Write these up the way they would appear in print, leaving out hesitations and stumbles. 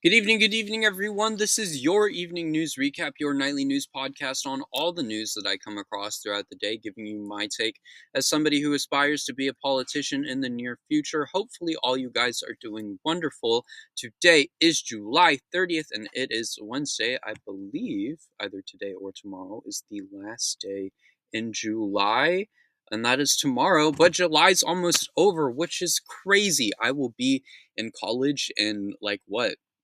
Good evening, everyone. This is your evening news recap, your nightly news podcast on all the news that I come across throughout the day, giving you my take as somebody who aspires to be a politician in the near future. Hopefully, all you guys are doing wonderful. Today is July 30th, and it is Wednesday. I believe either today or tomorrow is the last day in July. And that is tomorrow, but July's almost over, which is crazy. I will be in college in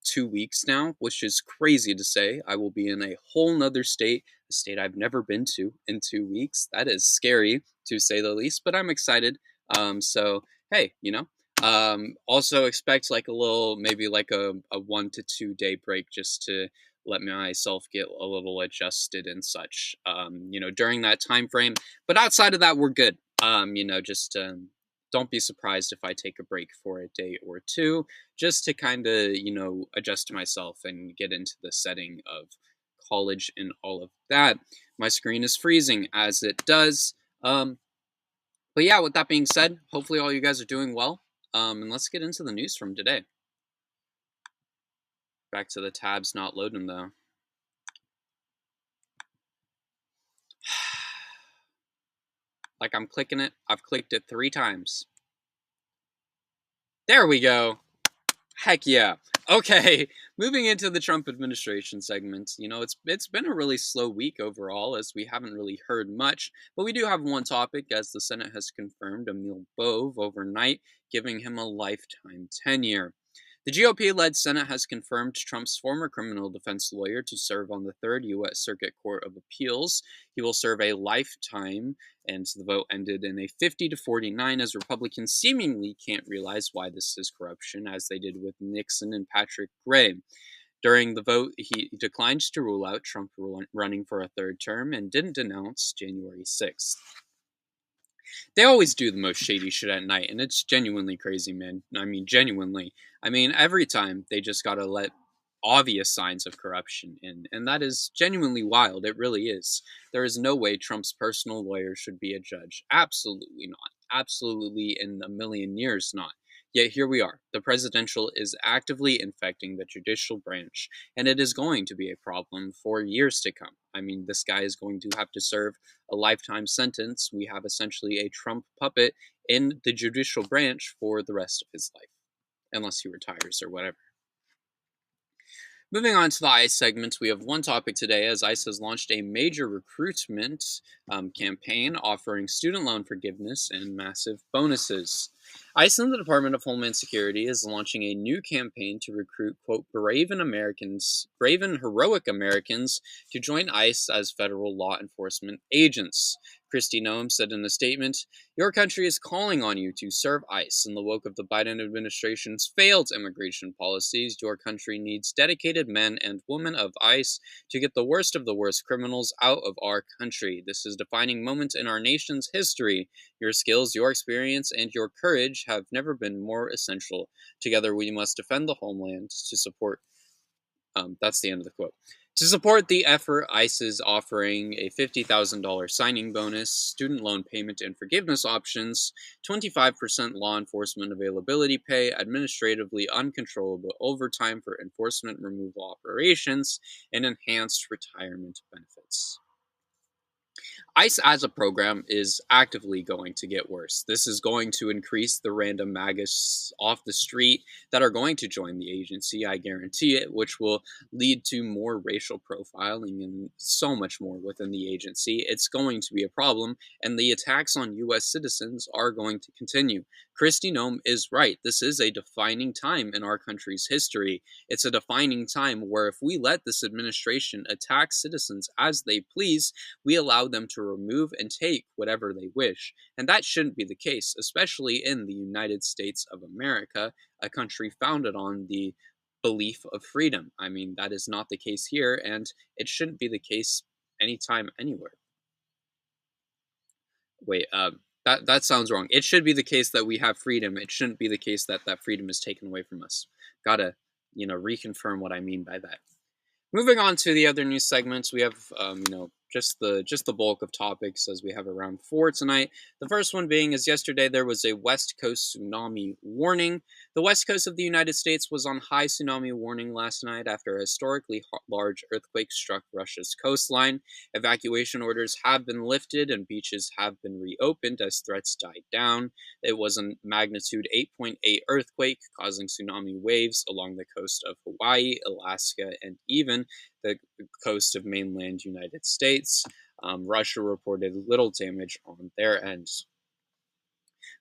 2 weeks now, which is crazy to say. I will be in a whole nother state, a state I've never been to in 2 weeks. That is scary to say the least, but I'm excited. So hey, also expect like a little, maybe like a 1 to 2 day break just to let myself get a little adjusted and such, during that time frame. But outside of that, we're good. Just don't be surprised if I take a break for a day or two just to kind of, adjust myself and get into the setting of college and all of that. My screen is freezing as it does. But yeah, with that being said, hopefully all you guys are doing well. And let's get into the news from today. Back to the tabs not loading though. Like I'm clicking it. I've clicked it 3 times. There we go. Heck yeah. Okay, moving into the Trump administration segment. It's been a really slow week overall, as we haven't really heard much, but we do have one topic, as the Senate has confirmed Emil Bove overnight, giving him a lifetime tenure. The GOP-led Senate has confirmed Trump's former criminal defense lawyer to serve on the 3rd U.S. Circuit Court of Appeals. He will serve a lifetime, and the vote ended in a 50-49 as Republicans seemingly can't realize why this is corruption, as they did with Nixon and Patrick Bray. During the vote, he declined to rule out Trump running for a 3rd term and didn't denounce January 6th. They always do the most shady shit at night, and it's genuinely crazy, man. I mean, genuinely. Every time they just gotta let obvious signs of corruption in, and that is genuinely wild. It really is. There is no way Trump's personal lawyer should be a judge. Absolutely not. Absolutely in a million years not. Yet here we are. The presidential is actively infecting the judicial branch, and it is going to be a problem for years to come. This guy is going to have to serve a lifetime sentence. We have essentially a Trump puppet in the judicial branch for the rest of his life, unless he retires or whatever. Moving on to the ICE segment, we have one topic today, as ICE has launched a major recruitment campaign offering student loan forgiveness and massive bonuses. ICE and the Department of Homeland Security is launching a new campaign to recruit, quote, brave and heroic Americans to join ICE as federal law enforcement agents. Kristi Noem said in a statement, "Your country is calling on you to serve ICE. In the wake of the Biden administration's failed immigration policies, your country needs dedicated men and women of ICE to get the worst of the worst criminals out of our country. This is a defining moment in our nation's history. Your skills, your experience, and your courage have never been more essential. Together we must defend the homeland to support." That's the end of the quote. To support the effort, ICE is offering a $50,000 signing bonus, student loan payment and forgiveness options, 25% law enforcement availability pay, administratively uncontrollable overtime for enforcement removal operations, and enhanced retirement benefits. ICE as a program is actively going to get worse. This is going to increase the random MAGAs off the street that are going to join the agency, I guarantee it, which will lead to more racial profiling and so much more within the agency. It's going to be a problem, and the attacks on U.S. citizens are going to continue. Kristi Noem is right. This is a defining time in our country's history. It's a defining time where if we let this administration attack citizens as they please, we allow them to remove and take whatever they wish. And that shouldn't be the case, especially in the United States of America, a country founded on the belief of freedom. That is not the case here, and it shouldn't be the case anytime, anywhere. Wait, that sounds wrong. It should be the case that we have freedom. It shouldn't be the case that that freedom is taken away from us. Gotta, reconfirm what I mean by that. Moving on to the other news segments, we have, just the bulk of topics, as we have around four tonight. The first one being is yesterday there was a West Coast tsunami warning. The west coast of the United States was on high tsunami warning last night after a historically large earthquake struck Russia's coastline. Evacuation orders have been lifted and beaches have been reopened as threats died down. It was a magnitude 8.8 earthquake, causing tsunami waves along the coast of Hawaii, Alaska, and even the coast of mainland United States. Russia reported little damage on their end.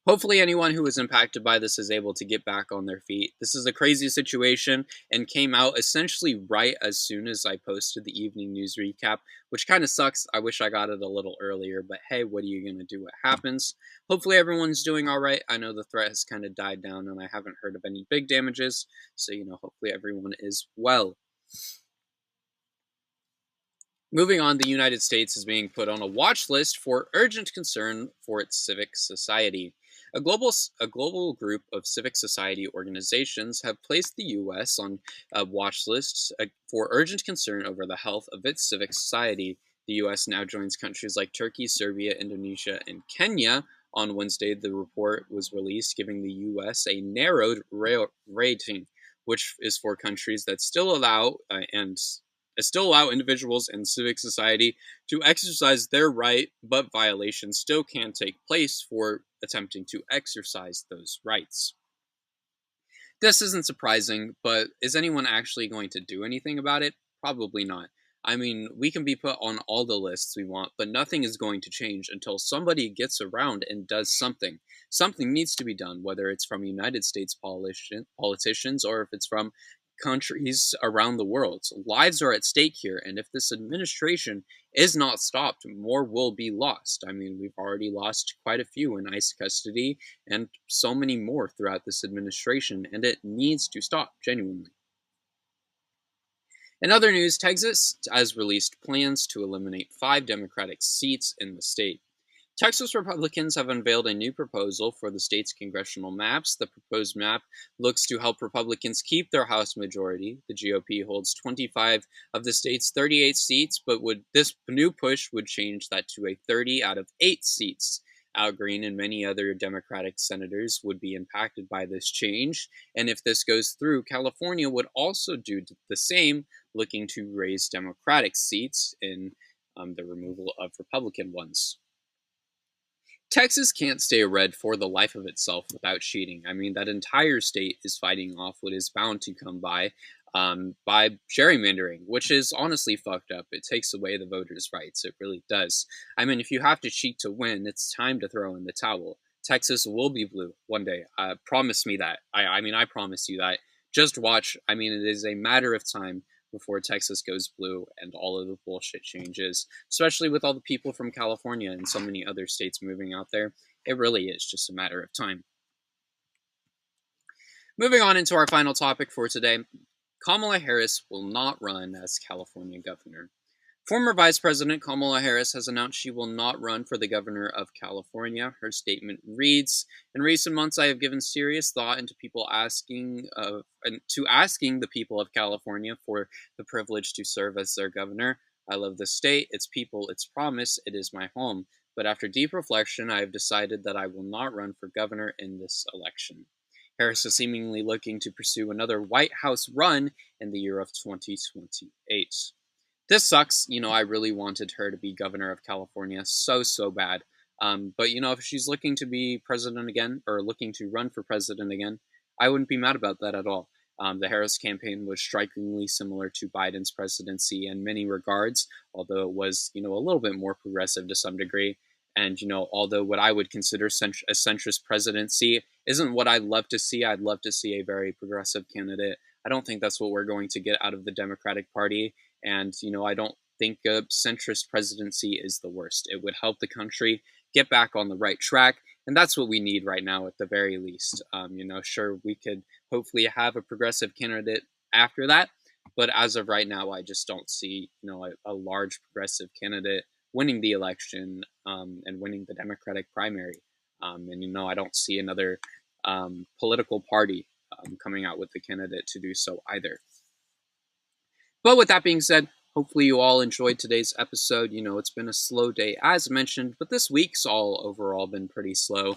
Hopefully, anyone who was impacted by this is able to get back on their feet. This is a crazy situation and came out essentially right as soon as I posted the evening news recap, which kind of sucks. I wish I got it a little earlier, but hey, what are you going to do? What happens? Hopefully, everyone's doing all right. I know the threat has kind of died down and I haven't heard of any big damages, so hopefully everyone is well. Moving on, the United States is being put on a watch list for urgent concern for its civic society. A global group of civic society organizations have placed the U.S. on a watch list for urgent concern over the health of its civic society. The U.S. now joins countries like Turkey, Serbia, Indonesia, and Kenya. On Wednesday, the report was released, giving the U.S. a narrowed rating, which is for countries that still allow individuals and civic society to exercise their right, but violations still can take place for attempting to exercise those rights. This isn't surprising, but is anyone actually going to do anything about it? Probably not. I mean, we can be put on all the lists we want, but nothing is going to change until somebody gets around and does something. Something needs to be done, whether it's from United States politicians or if it's from countries around the world. So lives are at stake here, and if this administration is not stopped, more will be lost. I mean, we've already lost quite a few in ICE custody, and so many more throughout this administration, and it needs to stop, genuinely. In other news, Texas has released plans to eliminate 5 Democratic seats in the state. Texas Republicans have unveiled a new proposal for the state's congressional maps. The proposed map looks to help Republicans keep their House majority. The GOP holds 25 of the state's 38 seats, but this new push would change that to a 30 out of 8 seats. Al Green and many other Democratic senators would be impacted by this change, and if this goes through, California would also do the same, looking to raise Democratic seats in the removal of Republican ones. Texas can't stay red for the life of itself without cheating. I mean, that entire state is fighting off what is bound to come by gerrymandering, which is honestly fucked up. It takes away the voters' rights. It really does. I mean, if you have to cheat to win, it's time to throw in the towel. Texas will be blue one day. Promise me that. I mean, I promise you that. Just watch. I mean, it is a matter of time before Texas goes blue and all of the bullshit changes, especially with all the people from California and so many other states moving out there. It really is just a matter of time. Moving on into our final topic for today, Kamala Harris will not run as California governor. Former Vice President Kamala Harris has announced she will not run for the governor of California. Her statement reads, "In recent months, I have given serious thought into asking the people of California for the privilege to serve as their governor. I love the state, its people, its promise. It is my home. But after deep reflection, I have decided that I will not run for governor in this election." Harris is seemingly looking to pursue another White House run in the year of 2028. This sucks. I really wanted her to be governor of California so bad. But if she's looking to be president again or looking to run for president again, I wouldn't be mad about that at all. The Harris campaign was strikingly similar to Biden's presidency in many regards, although it was, a little bit more progressive to some degree. And, although what I would consider a centrist presidency isn't what I'd love to see, I'd love to see a very progressive candidate. I don't think that's what we're going to get out of the Democratic Party. And, I don't think a centrist presidency is the worst. It would help the country get back on the right track. And that's what we need right now, at the very least. Sure, we could hopefully have a progressive candidate after that. But as of right now, I just don't see, a large progressive candidate winning the election and winning the Democratic primary. And, I don't see another political party coming out with the candidate to do so either. But with that being said, Hopefully, you all enjoyed today's episode. It's been a slow day, as mentioned, but this week's all overall been pretty slow,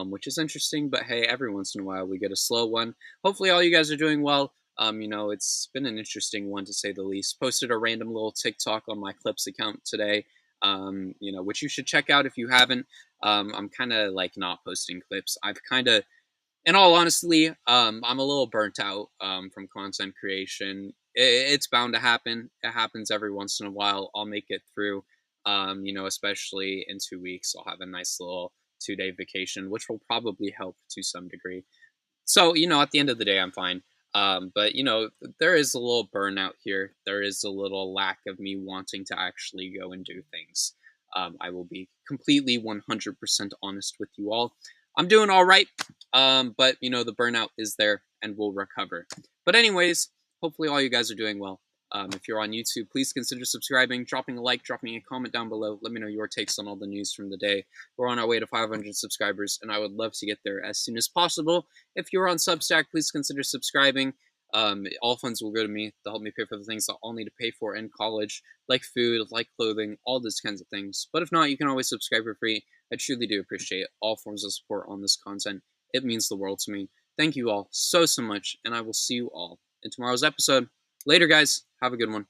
which is interesting. But hey, every once in a while we get a slow one. Hopefully, all you guys are doing well. It's been an interesting one to say the least. Posted a random little TikTok on my Clips account today, which you should check out if you haven't. I'm kind of like not posting clips. I've kind of in all honesty, I'm a little burnt out from content creation. It's bound to happen. It happens every once in a while. I'll make it through. Especially in 2 weeks, I'll have a nice little 2-day vacation, which will probably help to some degree. So, at the end of the day, I'm fine. But, there is a little burnout here. There is a little lack of me wanting to actually go and do things. I will be completely 100% honest with you all. I'm doing all right, but, the burnout is there and we'll recover. But anyways, hopefully all you guys are doing well. If you're on YouTube, please consider subscribing, dropping a like, dropping a comment down below. Let me know your takes on all the news from the day. We're on our way to 500 subscribers, and I would love to get there as soon as possible. If you're on Substack, please consider subscribing. All funds will go to me to help me pay for the things that I'll need to pay for in college, like food, like clothing, all those kinds of things. But if not, you can always subscribe for free. I truly do appreciate all forms of support on this content. It means the world to me. Thank you all so much, and I will see you all in tomorrow's episode. Later, guys. Have a good one.